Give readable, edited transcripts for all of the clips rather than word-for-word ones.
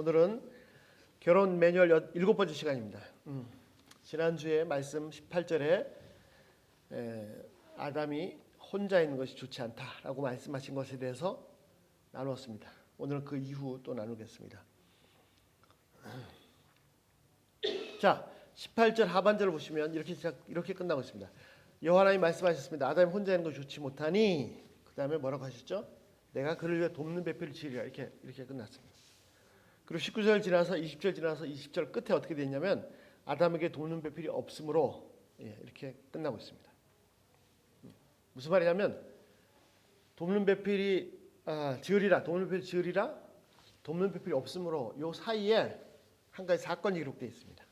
오늘은 결혼 매뉴얼 7번째 시간입니다. 지난주에 말씀 18절에 아담이 혼자 있는 것이 좋지 않다라고 말씀하신 것에 대해서 나누었습니다. 오늘은 그 이후 또 나누겠습니다. 자, 18절 하반절을 보시면 이렇게 끝나고 있습니다. 여호와 하나님이 말씀하셨습니다. 아담이 혼자 있는 것이 좋지 못하니, 그 다음에 뭐라고 하셨죠? 내가 그를 위해 돕는 배필을 지으리라. 이렇게 끝났습니다. 그리고 19절 지나서 20절 지나서 20절 끝에 어떻게 되냐면 아담에게 돕는 배필이 없으므로, 이렇게 끝나고 있습니다. 무슨 말이냐면 돕는 배필이 지으리라, 돕는 배필 지으리라, 돕는 배필이 없으므로 요 사이에 한 가지 사건이 기록되어 있습니다.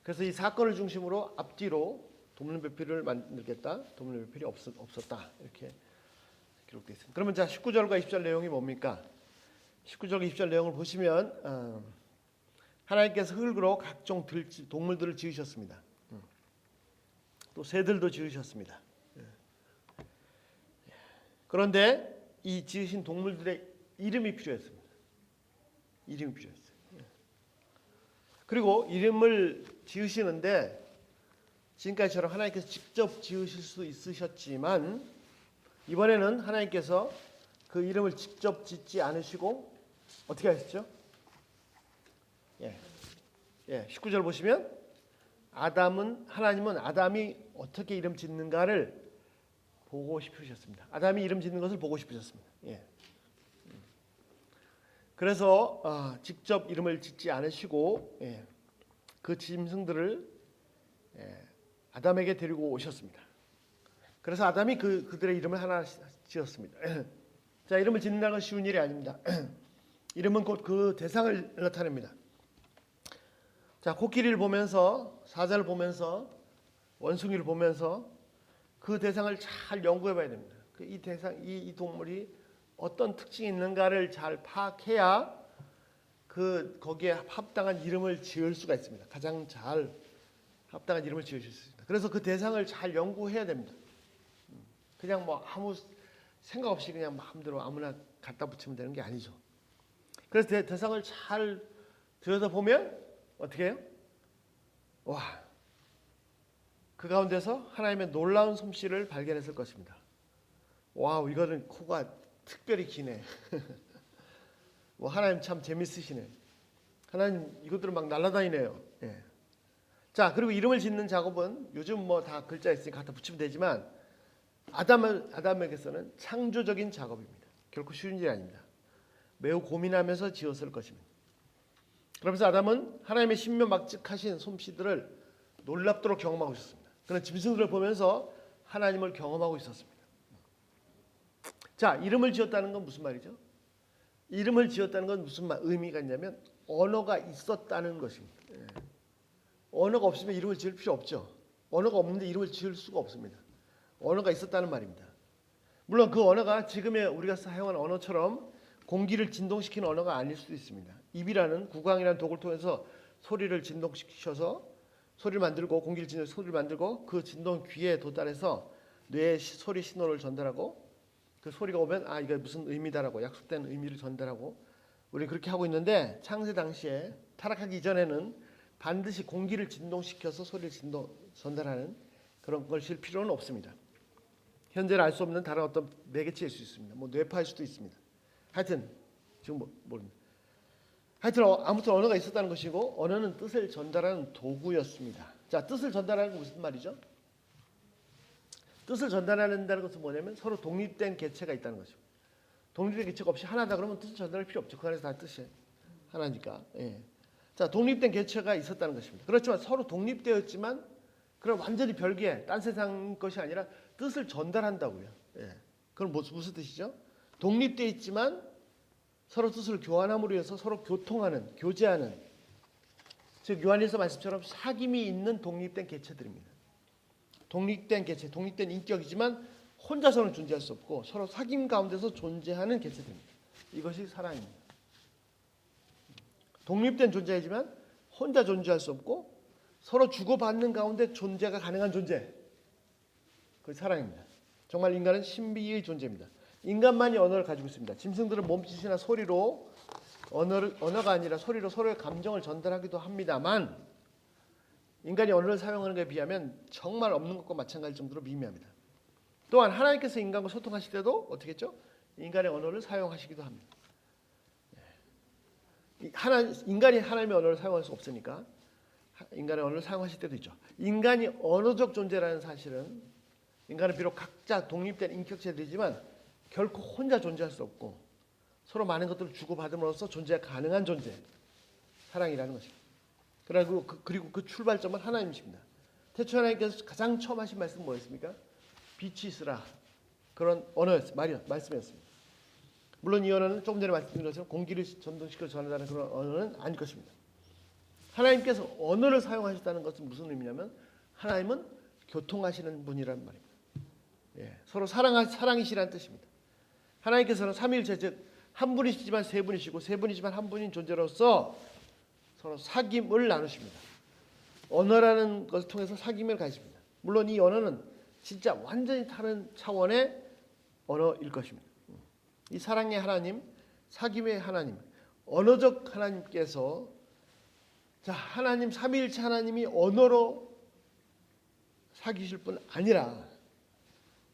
그래서 이 사건을 중심으로 앞뒤로 돕는 배필을 만들겠다, 돕는 배필이 없었다, 이렇게 기록되어 있습니다. 그러면 자, 19절과 20절 내용이 뭡니까? 19절과 20절 내용을 보시면 하나님께서 흙으로 각종 동물들을 지으셨습니다. 또 새들도 지으셨습니다. 그런데 이 지으신 동물들의 이름이 필요했습니다. 이름이 필요했어요. 그리고 이름을 지으시는데 지금까지처럼 하나님께서 직접 지으실 수 있으셨지만 이번에는 하나님께서 그 이름을 직접 짓지 않으시고 어떻게 하셨죠? 19절 보시면 하나님은 아담이 어떻게 이름 짓는가를 보고 싶으셨습니다. 아담이 이름 짓는 것을 보고 싶으셨습니다. 그래서 직접 이름을 짓지 않으시고 그 짐승들을 아담에게 데리고 오셨습니다. 그래서 아담이 그들의 이름을 하나 지었습니다. 자, 이름을 짓는다는 건 쉬운 일이 아닙니다. 이름은 곧 그 대상을 나타냅니다. 자, 코끼리를 보면서, 사자를 보면서, 원숭이를 보면서 그 대상을 잘 연구해 봐야 됩니다. 이 대상, 이 동물이 어떤 특징이 있는가를 잘 파악해야 거기에 합당한 이름을 지을 수가 있습니다. 가장 잘 합당한 이름을 지으실 수 있습니다. 그래서 그 대상을 잘 연구해야 됩니다. 그냥 뭐 아무 생각 없이 그냥 마음대로 아무나 갖다 붙이면 되는 게 아니죠. 그래서 대상을 잘 들여다보면 어떻게 해요? 와, 그 가운데서 하나님의 놀라운 솜씨를 발견했을 것입니다. 와우, 이거는 코가 특별히 기네. 뭐 하나님 참 재밌으시네. 하나님 이것들은 막 날아다니네요. 자, 그리고 이름을 짓는 작업은 요즘 뭐 다 글자 있으니까 갖다 붙이면 되지만 아담에게서는 창조적인 작업입니다. 결코 쉬운 일이 아닙니다. 매우 고민하면서 지었을 것입니다. 그러면서 아담은 하나님의 신묘막측하신 솜씨들을 놀랍도록 경험하고 있었습니다. 그런 짐승들을 보면서 하나님을 경험하고 있었습니다. 자, 이름을 지었다는 건 무슨 말이죠? 이름을 지었다는 건 무슨 의미가 있냐면 언어가 있었다는 것입니다. 언어가 없으면 이름을 지을 필요 없죠. 언어가 없는데 이름을 지을 수가 없습니다. 언어가 있었다는 말입니다. 물론 그 언어가 지금의 우리가 사용하는 언어처럼 공기를 진동시키는 언어가 아닐 수도 있습니다. 입이라는 구강이라는 독을 통해서 소리를 진동시켜서 소리를 만들고 공기를 진동시켜서 소리를 만들고 그 진동 귀에 도달해서 뇌에 소리 신호를 전달하고 그 소리가 오면 이게 무슨 의미다라고 약속된 의미를 전달하고 우리는 그렇게 하고 있는데 창세 당시에 타락하기 이전에는 반드시 공기를 진동시켜서 소리를 전달하는 그런 걸 실 필요는 없습니다. 현재는 알 수 없는 다른 어떤 매개체일 수 있습니다. 뭐 뇌파일 수도 있습니다. 하여튼 지금 모릅니다. 하여튼 아무튼 언어가 있었다는 것이고 언어는 뜻을 전달하는 도구였습니다. 자, 뜻을 전달하는 건 무슨 말이죠? 뜻을 전달한다는 것은 뭐냐면 서로 독립된 개체가 있다는 것이죠. 독립된 개체가 없이 하나다 그러면 뜻을 전달할 필요 없죠. 그 안에서 다 뜻이 하나니까. 자, 독립된 개체가 있었다는 것입니다. 그렇지만 서로 독립되었지만 그럼 완전히 별개의 딴 세상 것이 아니라 뜻을 전달한다고요. 그건 무슨 뜻이죠? 독립되어 있지만 서로 뜻을 교환함으로 해서 서로 교통하는, 교제하는, 즉 요한일서 말씀처럼 사귐이 있는 독립된 개체들입니다. 독립된 개체, 독립된 인격이지만 혼자서는 존재할 수 없고 서로 사귐 가운데서 존재하는 개체들입니다. 이것이 사랑입니다. 독립된 존재이지만 혼자 존재할 수 없고 서로 주고받는 가운데 존재가 가능한 존재, 그게 사랑입니다. 정말 인간은 신비의 존재입니다. 인간만이 언어를 가지고 있습니다. 짐승들은 몸짓이나 소리로 언어가 아니라 소리로 서로의 감정을 전달하기도 합니다만 인간이 언어를 사용하는 것에 비하면 정말 없는 것과 마찬가지 정도로 미미합니다. 또한 하나님께서 인간과 소통하실 때도 어떻게 했죠? 인간의 언어를 사용하시기도 합니다. 인간이 하나님의 언어를 사용할 수 없으니까 인간의 언어를 사용하실 때도 있죠. 인간이 언어적 존재라는 사실은 인간은 비록 각자 독립된 인격체들이지만 결코 혼자 존재할 수 없고 서로 많은 것들을 주고받음으로써 존재가 가능한 존재, 사랑이라는 것입니다. 그리고 그 출발점은 하나님이십니다. 태초 하나님께서 가장 처음 하신 말씀은 뭐였습니까? 빛이 있으라. 그런 말씀이었습니다. 물론 이 언어는 조금 전에 말씀드린 것처럼 공기를 전동시켜 전하다는 그런 언어는 아닐 것입니다. 하나님께서 언어를 사용하셨다는 것은 무슨 의미냐면 하나님은 교통하시는 분이란 말입니다. 서로 사랑이시라는 뜻입니다. 하나님께서는 삼위일체 즉 한 분이시지만 세 분이시고 세 분이지만 한 분인 존재로서 서로 사귐을 나누십니다. 언어라는 것을 통해서 사귐을 가집니다. 물론 이 언어는 진짜 완전히 다른 차원의 언어일 것입니다. 이 사랑의 하나님, 사귐의 하나님, 언어적 하나님께서 하나님 삼위일체 하나님이 언어로 사귀실 뿐 아니라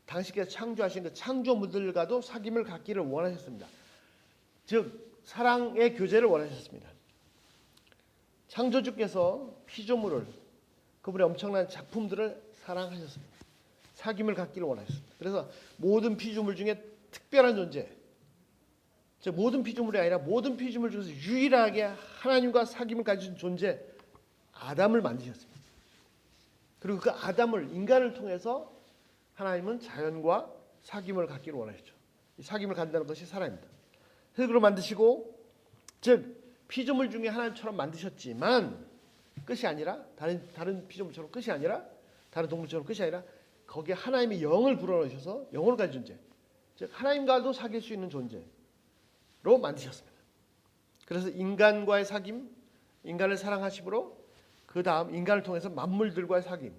당신께서 창조하신 그 창조물들과도 사귐을 갖기를 원하셨습니다. 즉 사랑의 교제를 원하셨습니다. 창조주께서 피조물을 그분의 엄청난 작품들을 사랑하셨습니다. 사귐을 갖기를 원하셨습니다. 그래서 모든 피조물 중에 특별한 존재, 즉 모든 피조물이 아니라 모든 피조물 중에서 유일하게 하나님과 사귐을 가진 존재 아담을 만드셨습니다. 그리고 그 아담을 인간을 통해서 하나님은 자연과 사귐을 갖기를 원하셨죠. 이 사귐을 갖는다는 것이 사랑입니다. 흙으로 만드시고 즉 피조물 중에 하나님처럼 만드셨지만 끝이 아니라 다른 피조물처럼 끝이 아니라 다른 동물처럼 끝이 아니라 거기에 하나님의 영을 불어넣으셔서 영을 가진 존재, 즉 하나님과도 사귈 수 있는 존재로 만드셨습니다. 그래서 인간과의 사귐, 인간을 사랑하심으로 그 다음 인간을 통해서 만물들과의 사귐,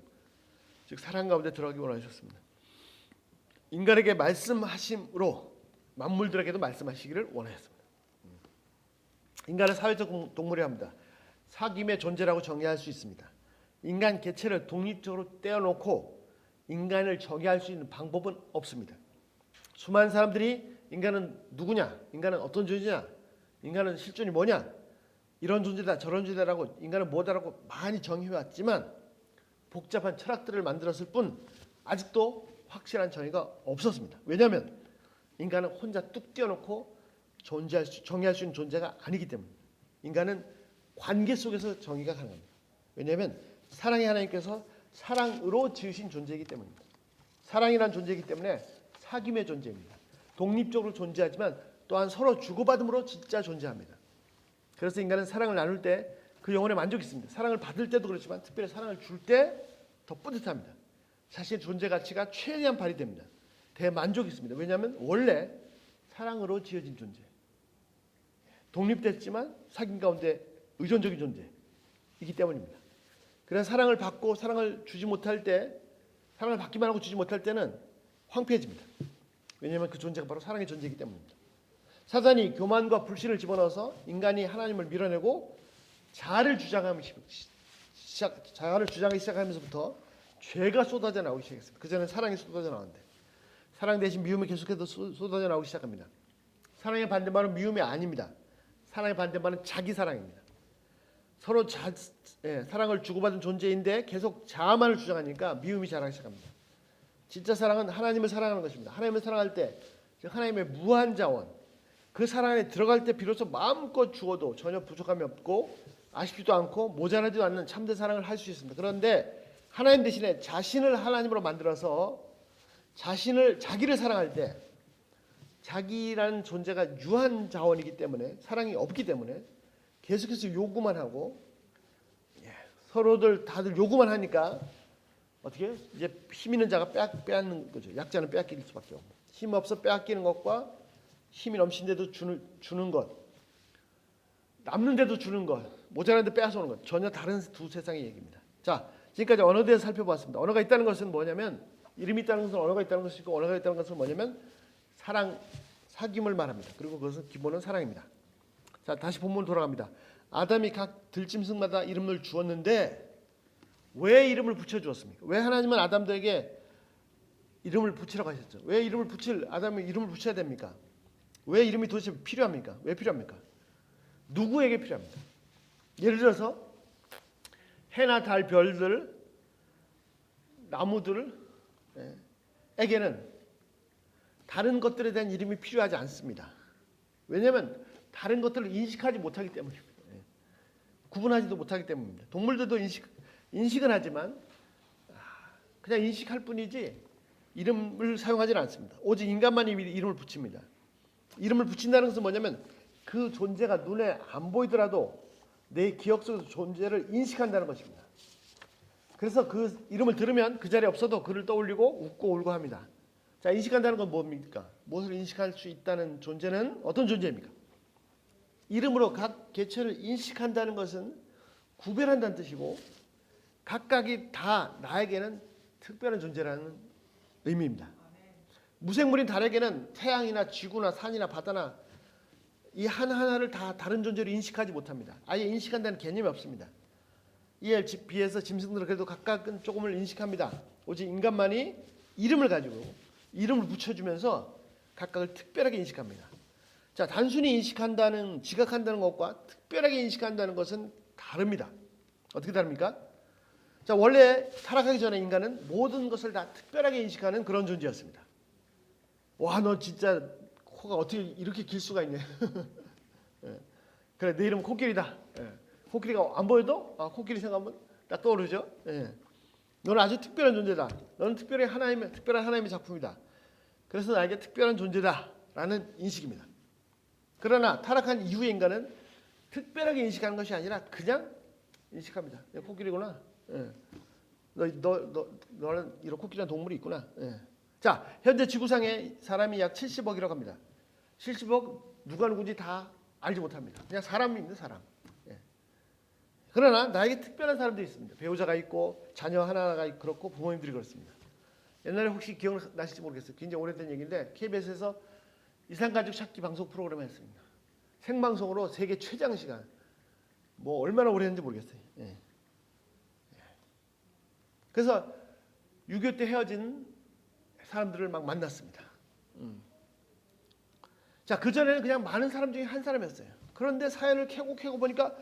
즉 사랑 가운데 들어가기 원하셨습니다. 인간에게 말씀하심으로 만물들에게도 말씀하시기를 원하셨습니다. 인간은 사회적 동물이라 합니다. 사귐의 존재라고 정의할 수 있습니다. 인간 개체를 독립적으로 떼어놓고 인간을 정의할 수 있는 방법은 없습니다. 수많은 사람들이 인간은 누구냐, 인간은 어떤 존재냐, 인간은 실존이 뭐냐, 이런 존재다 저런 존재라고 인간은 뭐다라고 많이 정의해왔지만 복잡한 철학들을 만들었을 뿐 아직도 확실한 정의가 없었습니다. 왜냐하면 인간은 혼자 뚝 떼어놓고 정의할 수 있는 존재가 아니기 때문입니다. 인간은 관계 속에서 정의가 가능합니다. 왜냐하면 사랑의 하나님께서 사랑으로 지으신 존재이기 때문입니다. 사랑이란 존재이기 때문에 사귐의 존재입니다. 독립적으로 존재하지만 또한 서로 주고받음으로 진짜 존재합니다. 그래서 인간은 사랑을 나눌 때 그 영혼에 만족이 있습니다. 사랑을 받을 때도 그렇지만 특별히 사랑을 줄 때 더 뿌듯합니다. 자신의 존재 가치가 최대한 발휘됩니다. 대만족이 있습니다. 왜냐하면 원래 사랑으로 지어진 존재, 독립됐지만 사귐 가운데 의존적인 존재이기 때문입니다. 그래서 사랑을 받고 사랑을 주지 못할 때, 사랑을 받기만 하고 주지 못할 때는 황폐해집니다. 왜냐하면 그 존재가 바로 사랑의 존재이기 때문입니다. 사단이 교만과 불신을 집어넣어서 인간이 하나님을 밀어내고 자아를 주장하기 시작하면서부터 죄가 쏟아져 나오기 시작했습니다. 그전에는 사랑이 쏟아져 나왔는데 사랑 대신 미움이 계속해서 쏟아져 나오기 시작합니다. 사랑의 반대말은 미움이 아닙니다. 사랑의 반대말은 자기 사랑입니다. 서로 사랑을 주고받은 존재인데 계속 자아만을 주장하니까 미움이 자라기 시작합니다. 진짜 사랑은 하나님을 사랑하는 것입니다. 하나님을 사랑할 때 즉 하나님의 무한 자원, 그 사랑 안에 들어갈 때 비로소 마음껏 주어도 전혀 부족함이 없고 아쉽지도 않고 모자라지도 않는 참된 사랑을 할 수 있습니다. 그런데 하나님 대신에 자신을 하나님으로 만들어서 자기를 사랑할 때 자기라는 존재가 유한 자원이기 때문에 사랑이 없기 때문에 계속해서 요구만 하고 서로들 다들 요구만 하니까 어떻게 이제 힘 있는 자가 빼앗는 거죠. 약자는 빼앗길 수밖에 없고 힘 없어 빼앗기는 것과 힘이 넘친데도 주는 것, 남는데도 주는 것, 모자란데 빼앗아오는 것 전혀 다른 두 세상의 얘기입니다. 자, 지금까지 언어에 대해서 살펴봤습니다. 언어가 있다는 것은 뭐냐면 이름이 있다는 것은 언어가 있다는 것이고 언어가 있다는 것은 뭐냐면 사귐을 말합니다. 그리고 그것은 기본은 사랑입니다. 자, 다시 본문 돌아갑니다. 아담이 각 들짐승마다 이름을 주었는데 왜 이름을 붙여주었습니까? 왜 하나님은 아담들에게 이름을 붙이라고 하셨죠? 왜 아담이 이름을 붙여야 됩니까? 왜 이름이 도대체 필요합니까? 왜 필요합니까? 누구에게 필요합니까? 예를 들어서 해나 달, 별들, 나무들 에게는 다른 것들에 대한 이름이 필요하지 않습니다. 왜냐하면 다른 것들을 인식하지 못하기 때문입니다. 구분하지도 못하기 때문입니다. 동물들도 인식은 하지만 그냥 인식할 뿐이지 이름을 사용하지는 않습니다. 오직 인간만 이름을 붙입니다. 이름을 붙인다는 것은 뭐냐면 그 존재가 눈에 안 보이더라도 내 기억 속에서 존재를 인식한다는 것입니다. 그래서 그 이름을 들으면 그 자리에 없어도 그를 떠올리고 웃고 울고 합니다. 자, 인식한다는 건 뭡니까? 무엇을 인식할 수 있다는 존재는 어떤 존재입니까? 이름으로 각 개체를 인식한다는 것은 구별한다는 뜻이고 각각이 다 나에게는 특별한 존재라는 의미입니다. 무생물인 달에게는 태양이나 지구나 산이나 바다나 이 하나하나를 다 다른 존재로 인식하지 못합니다. 아예 인식한다는 개념이 없습니다. 이에 비해서 짐승들은 그래도 각각은 조금을 인식합니다. 오직 인간만이 이름을 가지고 이름을 붙여주면서 각각을 특별하게 인식합니다. 자, 단순히 지각한다는 것과 특별하게 인식한다는 것은 다릅니다. 어떻게 다릅니까? 자, 원래 타락하기 전에 인간은 모든 것을 다 특별하게 인식하는 그런 존재였습니다. 와, 너 진짜 코가 어떻게 이렇게 길 수가 있냐. 그래, 내 이름은 코끼리다. 코끼리가 안 보여도 코끼리 생각하면 딱 떠오르죠. 너는 아주 특별한 존재다. 너는 특별한 하나님의 작품이다. 그래서 나에게 특별한 존재다라는 인식입니다. 그러나 타락한 이후의 인간은 특별하게 인식하는 것이 아니라 그냥 인식합니다. 코끼리구나. 너는 이런 코끼리라는 동물이 있구나. 자, 현재 지구상에 사람이 약 70억이라고 합니다. 70억 누가 누군지 다 알지 못합니다. 그냥 사람입니다, 사람. 그러나 나에게 특별한 사람들이 있습니다. 배우자가 있고 자녀 하나가 있고 그렇고 부모님들이 그렇습니다. 옛날에 혹시 기억나실지 모르겠어요. 굉장히 오래된 얘기인데 KBS에서 이산가족 찾기 방송 프로그램을 했습니다. 생방송으로 세계 최장 시간. 뭐 얼마나 오래 했는지 모르겠어요. 그래서 6.25 때 헤어진 사람들을 막 만났습니다. 자, 그전에는 그냥 많은 사람 중에 한 사람이었어요. 그런데 사연을 캐고 보니까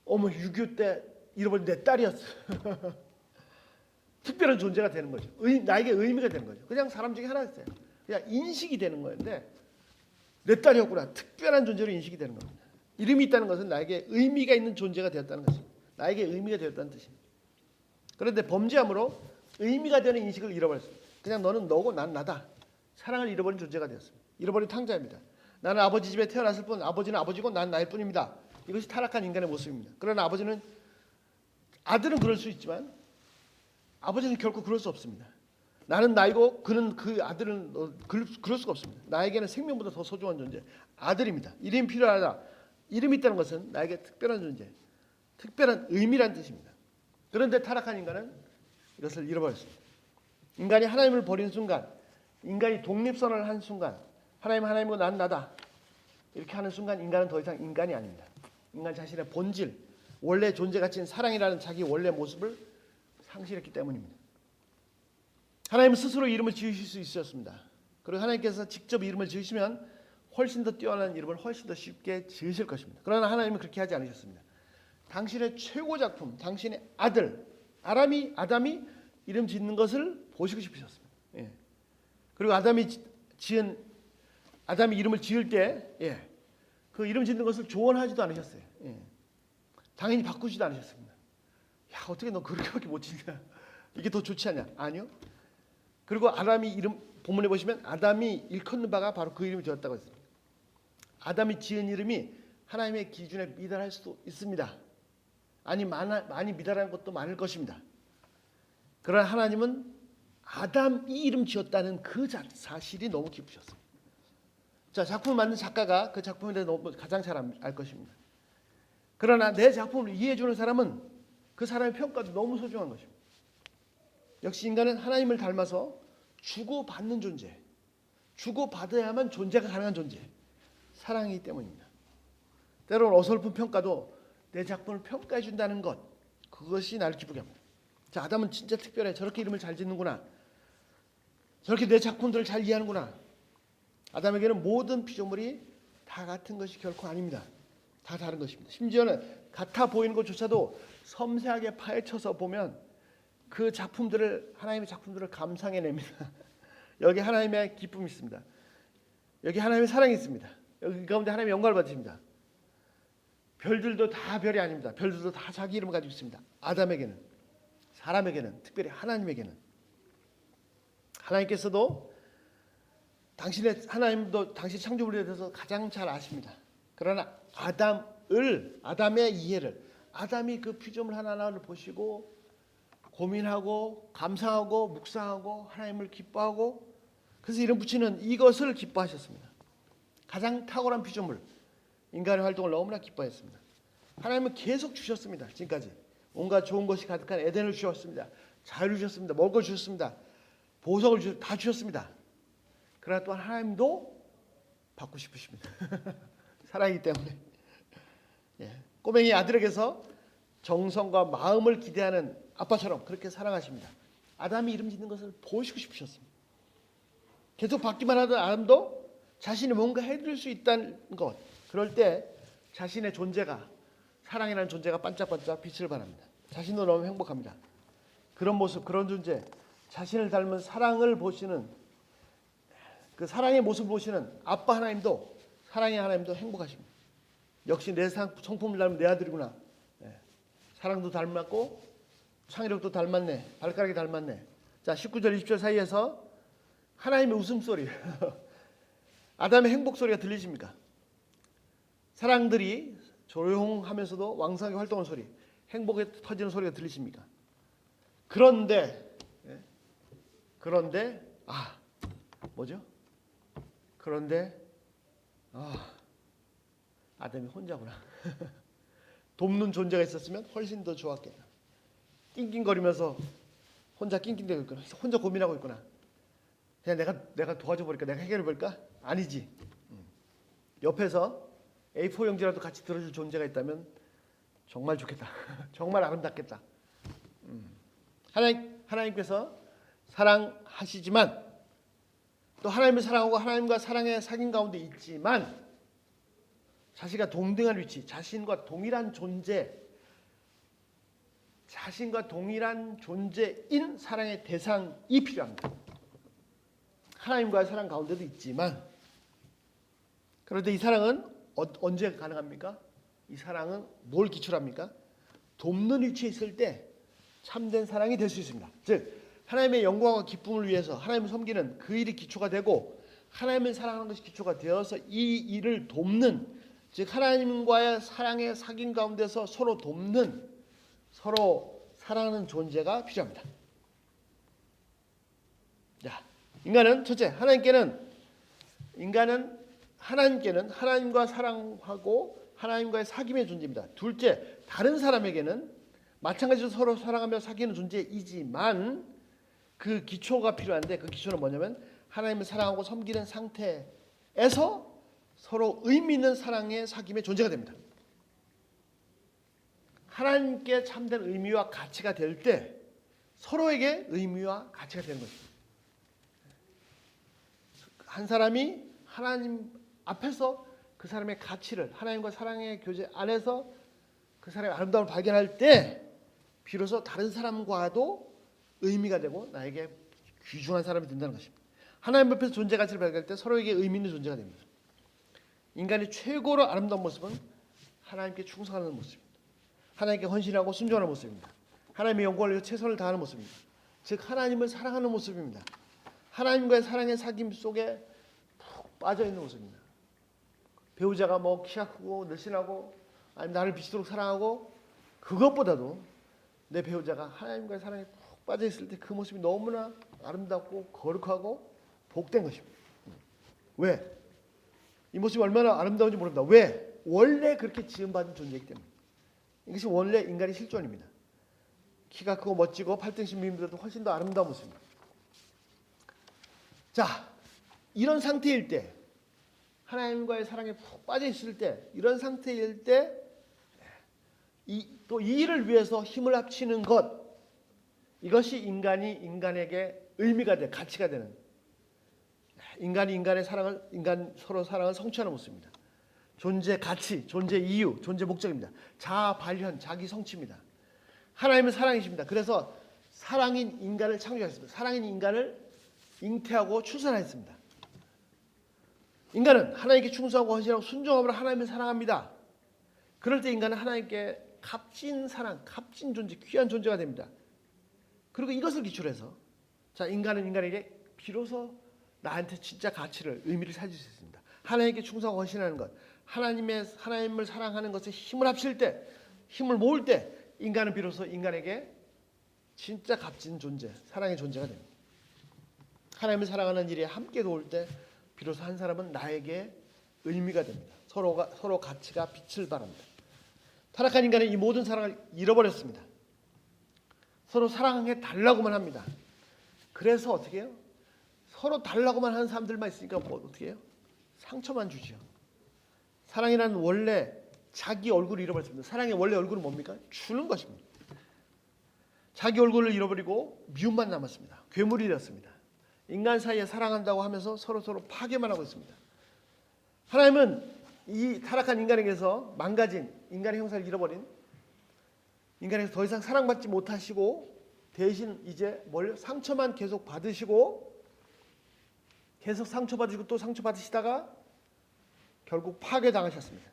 어머, 6.25 때 잃어버린 내 딸이었어. 특별한 존재가 되는 거죠. 나에게 의미가 되는 거죠. 그냥 사람 중에 하나였어요. 그냥 인식이 되는 거였는데 내 딸이었구나. 특별한 존재로 인식이 되는 겁니다. 이름이 있다는 것은 나에게 의미가 있는 존재가 되었다는 것입니다. 나에게 의미가 되었다는 뜻입니다. 그런데 범죄함으로 의미가 되는 인식을 잃어버렸습니다. 그냥 너는 너고 난 나다. 사랑을 잃어버린 존재가 되었습니다. 잃어버린 탕자입니다. 나는 아버지 집에 태어났을 뿐 아버지는 아버지고 난 나일 뿐입니다. 이것이 타락한 인간의 모습입니다. 그러나 아들은 그럴 수 있지만 아버지는 결코 그럴 수 없습니다. 나는 나이고 그는 그 아들은 그럴 수가 없습니다. 나에게는 생명보다 더 소중한 존재 아들입니다. 이름이 필요하다. 이름이 있다는 것은 나에게 특별한 존재, 특별한 의미란 뜻입니다. 그런데 타락한 인간은 이것을 잃어버렸습니다. 인간이 하나님을 버린 순간, 인간이 독립선언을 한 순간, 하나님이고 난 나다 이렇게 하는 순간 인간은 더 이상 인간이 아닙니다. 인간 자신의 본질, 원래 존재 가치인 사랑이라는 자기 원래 모습을 상실했기 때문입니다. 하나님은 스스로 이름을 지으실 수 있었습니다. 그리고 하나님께서 직접 이름을 지으시면 훨씬 더 뛰어난 이름을 훨씬 더 쉽게 지으실 것입니다. 그러나 하나님은 그렇게 하지 않으셨습니다. 당신의 최고 작품, 당신의 아들 아담이 이름 짓는 것을 보시고 싶으셨습니다. 그리고 아담이 이름을 지을 때 그 이름 짓는 것을 조언하지도 않으셨어요. 당연히 바꾸지도 않으셨습니다. 야, 어떻게 너 그렇게밖에 못 짓냐? 이게 더 좋지 않냐? 아니요. 그리고 아담이 이름 본문에 보시면 아담이 일컫는 바가 바로 그 이름이 되었다고 했습니다. 아담이 지은 이름이 하나님의 기준에 미달할 수도 있습니다. 아니 많이 미달하는 것도 많을 것입니다. 그러나 하나님은 아담이 이름 지었다는 그 사실이 너무 기쁘셨습니다. 자, 작품을 만든 작가가 그 작품에 대해서 가장 잘 알 것입니다. 그러나 내 작품을 이해해주는 사람은 그 사람의 평가도 너무 소중한 것입니다. 역시 인간은 하나님을 닮아서 주고받는 존재, 주고받아야만 존재가 가능한 존재. 사랑이기 때문입니다. 때로는 어설픈 평가도 내 작품을 평가해 준다는 것, 그것이 나를 기쁘게 합니다. 자, 아담은 진짜 특별해. 저렇게 이름을 잘 짓는구나. 저렇게 내 작품들을 잘 이해하는구나. 아담에게는 모든 피조물이 다 같은 것이 결코 아닙니다. 다 다른 것입니다. 심지어는 같아 보이는 것조차도 섬세하게 파헤쳐서 보면 그 작품들을, 하나님의 작품들을 감상해냅니다. 여기 하나님의 기쁨이 있습니다. 여기 하나님의 사랑이 있습니다. 여기 가운데 하나님의 영광을 받으십니다. 별들도 다 별이 아닙니다. 별들도 다 자기 이름을 가지고 있습니다. 아담에게는, 사람에게는, 특별히 하나님에게는. 하나님께서도 하나님도 당신 창조물에 대해서 가장 잘 아십니다. 그러나 아담의 이해를, 아담이 그 피조물 하나하나를 보시고 고민하고 감상하고 묵상하고 하나님을 기뻐하고, 그래서 이름 붙이는 이것을 기뻐하셨습니다. 가장 탁월한 피조물, 인간의 활동을 너무나 기뻐했습니다. 하나님은 계속 주셨습니다. 지금까지 온갖 좋은 것이 가득한 에덴을 주셨습니다. 자유를 주셨습니다. 먹을 걸 주셨습니다. 보석을 다 주셨습니다. 그러나 또한 하나님도 받고 싶으십니다. 사랑이기 때문에. 꼬맹이 아들에게서 정성과 마음을 기대하는 아빠처럼 그렇게 사랑하십니다. 아담이 이름 짓는 것을 보시고 싶으셨습니다. 계속 받기만 하던 아담도 자신이 뭔가 해드릴 수 있다는 것, 그럴 때 자신의 존재가, 사랑이라는 존재가 반짝반짝 빛을 발합니다. 자신도 너무 행복합니다. 그런 모습, 그런 존재, 자신을 닮은 사랑을 보시는, 그 사랑의 모습을 보시는 아빠 하나님도, 사랑의 하나님도 행복하십니다. 역시 내 성품을 닮은 내 아들이구나. 사랑도 닮았고 창의력도 닮았네. 발가락이 닮았네. 자, 19절 20절 사이에서 하나님의 웃음소리, 아담의 행복소리가 들리십니까? 사랑들이 조용하면서도 왕성하게 활동하는 소리, 행복에 터지는 소리가 들리십니까? 그런데 뭐죠? 그런데 아담이 혼자구나. 돕는 존재가 있었으면 훨씬 더 좋았겠다. 낑낑거리면서 혼자 낑낑대고 있구나. 혼자 고민하고 있구나. 그냥 내가 도와줘 버릴까? 내가 해결해 볼까? 아니지. 옆에서 A4 용지라도 같이 들어줄 존재가 있다면 정말 좋겠다. 정말 아름답겠다. 하나님께서 사랑하시지만 또 하나님을 사랑하고 하나님과 사랑의 사귐 가운데 있지만 자신과 동등한 위치, 자신과 동일한 존재인 사랑의 대상이 필요합니다. 하나님과의 사랑 가운데도 있지만, 그런데 이 사랑은 언제 가능합니까? 이 사랑은 뭘 기초로 합니까? 돕는 위치에 있을 때 참된 사랑이 될 수 있습니다. 즉 하나님의 영광과 기쁨을 위해서 하나님을 섬기는 그 일이 기초가 되고, 하나님을 사랑하는 것이 기초가 되어서 이 일을 돕는, 즉 하나님과의 사랑의 사귐 가운데서 서로 돕는, 서로 사랑하는 존재가 필요합니다. 자, 인간은 첫째, 하나님께는 하나님과 사랑하고 하나님과의 사귐의 존재입니다. 둘째, 다른 사람에게는 마찬가지로 서로 사랑하며 사귀는 존재이지만 그 기초가 필요한데, 그 기초는 뭐냐면 하나님을 사랑하고 섬기는 상태에서 서로 의미 있는 사랑의 사귐의 존재가 됩니다. 하나님께 참된 의미와 가치가 될 때 서로에게 의미와 가치가 되는 것입니다. 한 사람이 하나님 앞에서 그 사람의 가치를, 하나님과 사랑의 교제 안에서 그 사람의 아름다움을 발견할 때 비로소 다른 사람과도 의미가 되고 나에게 귀중한 사람이 된다는 것입니다. 하나님 앞에서 존재 가치를 발견할 때 서로에게 의미 있는 존재가 됩니다. 인간의 최고로 아름다운 모습은 하나님께 충성하는 모습입니다. 하나님께 헌신하고 순종하는 모습입니다. 하나님의 영광을 위해 최선을 다하는 모습입니다. 즉 하나님을 사랑하는 모습입니다. 하나님과의 사랑의 사귐 속에 푹 빠져있는 모습입니다. 배우자가 뭐 키가 크고 늘씬하고 아니면 나를 비치도록 사랑하고, 그것보다도 내 배우자가 하나님과의 사랑에 푹 빠져있을 때 그 모습이 너무나 아름답고 거룩하고 복된 것입니다. 왜? 이 모습이 얼마나 아름다운지 모릅니다. 왜? 원래 그렇게 지음받은 존재이기 때문에. 이것이 원래 인간의 실존입니다. 키가 크고 멋지고 팔등신 미인보다도 훨씬 더 아름다운 모습입니다. 자, 이런 상태일 때, 하나님과의 사랑에 푹 빠져 있을 때, 이런 상태일 때 또 이 일을 위해서 힘을 합치는 것, 이것이 인간이 인간에게 의미가 돼, 가치가 되는, 인간이 인간의 사랑을, 인간 서로 사랑을 성취하는 모습입니다. 존재 가치, 존재 이유, 존재 목적입니다. 자아 발현, 자기 성취입니다. 하나님은 사랑이십니다. 그래서 사랑인 인간을 창조하셨습니다. 사랑인 인간을 잉태하고 출산하였습니다. 인간은 하나님께 충성하고 헌신하고 순종함으로 하나님을 사랑합니다. 그럴 때 인간은 하나님께 값진 사랑, 값진 존재, 귀한 존재가 됩니다. 그리고 이것을 기초로 해서 자, 인간은 인간에게 비로소 나한테 진짜 가치를, 의미를 찾을 수 있습니다. 하나님께 충성하고 헌신하는 것, 하나님을 사랑하는 것에 힘을 합칠 때, 힘을 모을 때 인간은 비로소 인간에게 진짜 값진 존재, 사랑의 존재가 됩니다. 하나님을 사랑하는 일에 함께 도울 때 비로소 한 사람은 나에게 의미가 됩니다. 서로 가치가 빛을 발합니다. 타락한 인간은 이 모든 사랑을 잃어버렸습니다. 서로 사랑해 달라고만 합니다. 그래서 어떻게 해요? 서로 달라고만 하는 사람들만 있으니까 뭐 어떻게 해요? 상처만 주죠. 사랑이란 원래 자기 얼굴을 잃어버렸습니다. 사랑의 원래 얼굴은 뭡니까? 주는 것입니다. 자기 얼굴을 잃어버리고 미움만 남았습니다. 괴물이 되었습니다. 인간 사이에 사랑한다고 하면서 서로 파괴만 하고 있습니다. 하나님은 이 타락한 인간에게서 망가진 인간의 형상을 잃어버린 인간에게서 더 이상 사랑받지 못하시고 대신 이제 상처만 계속 받으시고 계속 상처받으시고 또 상처받으시다가 결국 파괴당하셨습니다.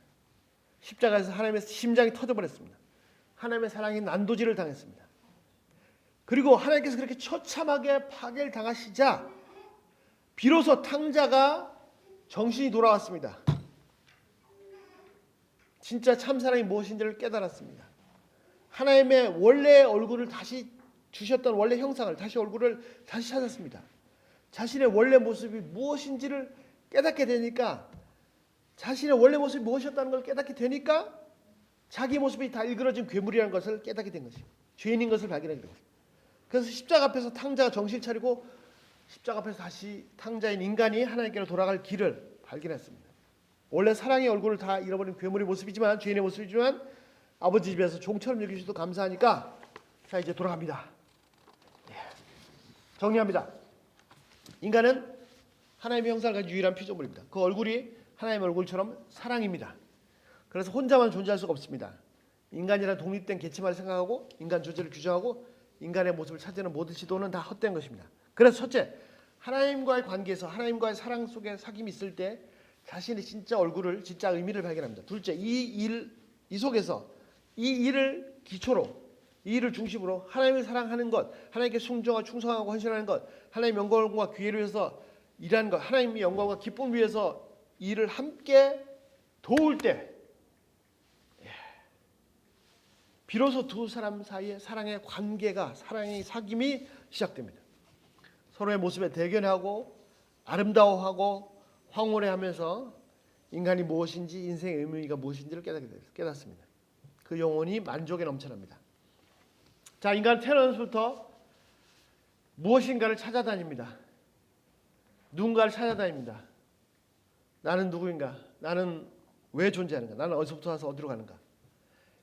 십자가에서 하나님의 심장이 터져버렸습니다. 하나님의 사랑이 난도질을 당했습니다. 그리고 하나님께서 그렇게 처참하게 파괴를 당하시자 비로소 탕자가 정신이 돌아왔습니다. 진짜 참사랑이 무엇인지를 깨달았습니다. 하나님의 원래 얼굴을 다시 주셨던 원래 형상을, 얼굴을 다시 찾았습니다. 자신의 원래 모습이 무엇인지를 깨닫게 되니까, 자신의 원래 모습이 무엇이었다는 걸 깨닫게 되니까 자기 모습이 다 일그러진 괴물이라는 것을 깨닫게 된 것이에요. 죄인인 것을 발견하게 된 것이에요. 그래서 십자가 앞에서 탕자가 정신을 차리고 십자가 앞에서 다시 탕자인 인간이 하나님께로 돌아갈 길을 발견했습니다. 원래 사랑의 얼굴을 다 잃어버린 괴물의 모습이지만, 죄인의 모습이지만 아버지 집에서 종처럼 여기셔도 감사하니까 자, 이제 돌아갑니다. 정리합니다. 인간은 하나님의 형상을 가진 유일한 피조물입니다. 그 얼굴이 하나님의 얼굴처럼 사랑입니다. 그래서 혼자만 존재할 수가 없습니다. 인간이란 독립된 개체만 생각하고 인간 존재를 규정하고 인간의 모습을 찾는 모든 시도는 다 헛된 것입니다. 그래서 첫째, 하나님과의 관계에서 하나님과의 사랑 속에 사귐이 있을 때 자신의 진짜 얼굴을, 진짜 의미를 발견합니다. 둘째, 이 속에서 이 일을 기초로, 이 일을 중심으로 하나님을 사랑하는 것, 하나님께 순종하고 충성하고 헌신하는 것, 하나님의 영광과 기회를 위해서 일하는 것, 하나님의 영광과 기쁨을 위해서 이 일을 함께 도울 때 비로소 두 사람 사이에 사랑의 관계가, 사랑의 사귐이 시작됩니다. 서로의 모습에 대견하고 아름다워하고 황홀해하면서 인간이 무엇인지, 인생의 의미가 무엇인지를 깨닫습니다. 그 영혼이 만족에 넘쳐납니다. 자, 인간은 태어나면서부터 무엇인가를 찾아다닙니다. 누군가를 찾아다닙니다. 나는 누구인가? 나는 왜 존재하는가? 나는 어디서부터 와서 어디로 가는가?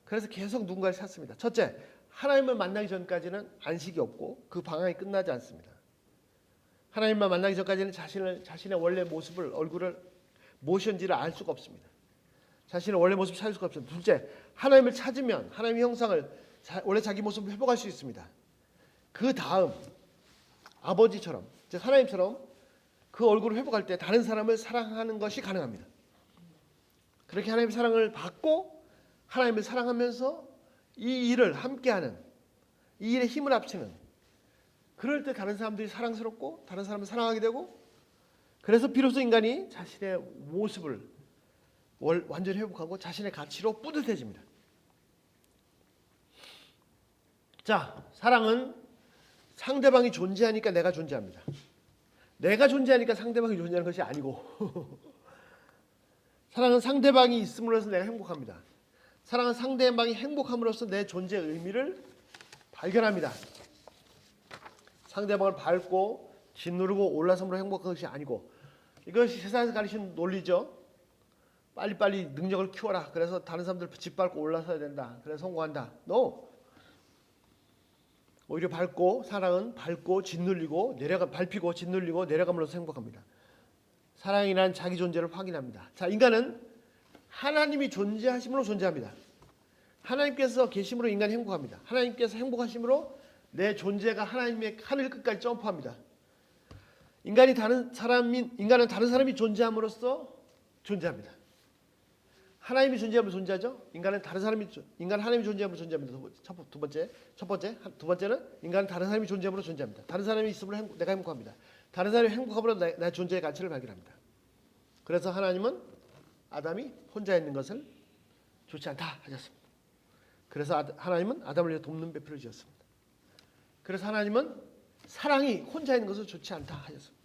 그래서 계속 누군가를 찾습니다. 첫째, 하나님을 만나기 전까지는 안식이 없고 그 방황이 끝나지 않습니다. 하나님만 만나기 전까지는 자신의 원래 모습을, 얼굴을 무엇인지를 알 수가 없습니다. 자신의 원래 모습을 찾을 수가 없습니다. 둘째, 하나님을 찾으면 하나님의 형상을, 원래 자기 모습을 회복할 수 있습니다. 그 다음 아버지처럼, 즉 하나님처럼 그 얼굴을 회복할 때 다른 사람을 사랑하는 것이 가능합니다. 그렇게 하나님의 사랑을 받고 하나님을 사랑하면서 이 일을 함께하는, 이 일에 힘을 합치는, 그럴 때 다른 사람들이 사랑스럽고 다른 사람을 사랑하게 되고, 그래서 비로소 인간이 자신의 모습을 완전히 회복하고 자신의 가치로 뿌듯해집니다. 자, 사랑은 상대방이 존재하니까 내가 존재합니다. 내가 존재하니까 상대방이 존재하는 것이 아니고 사랑은 상대방이 있음으로써 내가 행복합니다. 사랑은 상대방이 행복함으로써 내 존재의 의미를 발견합니다. 상대방을 밟고 짓누르고 올라섬으로 행복한 것이 아니고 이것이 세상에서 가르치는 논리죠. 빨리빨리 능력을 키워라. 그래서 다른 사람들 짓밟고 올라서야 된다. 그래서 성공한다. No. 오히려 사랑은 밟고 짓눌리고 밟히고 짓눌리고 내려감으로써 행복합니다. 사랑이란 자기 존재를 확인합니다. 자, 인간은 하나님이 존재하심으로 존재합니다. 하나님께서 계심으로 인간이 행복합니다. 하나님께서 행복하심으로 내 존재가 하나님의 하늘 끝까지 점프합니다. 인간은 다른 사람이 존재함으로써 존재합니다. 하나님이 존재함으로 존재하죠. 인간 하나님이 존재함으로 존재합니다. 두 번째는 인간은 다른 사람이 존재함으로 존재합니다. 다른 사람이 있음으로 내가 행복합니다. 다른 사람이 행복함으로 내 존재의 가치를 발견합니다. 그래서 하나님은 아담이 혼자 있는 것을 좋지 않다 하셨습니다. 그래서 하나님은 아담을 위해 돕는 배필을 지었습니다. 그래서 하나님은 사랑이 혼자 있는 것을 좋지 않다 하셨습니다.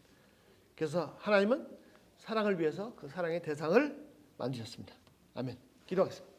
그래서 하나님은 사랑을 위해서 그 사랑의 대상을 만드셨습니다. 아멘. 기도하겠습니다.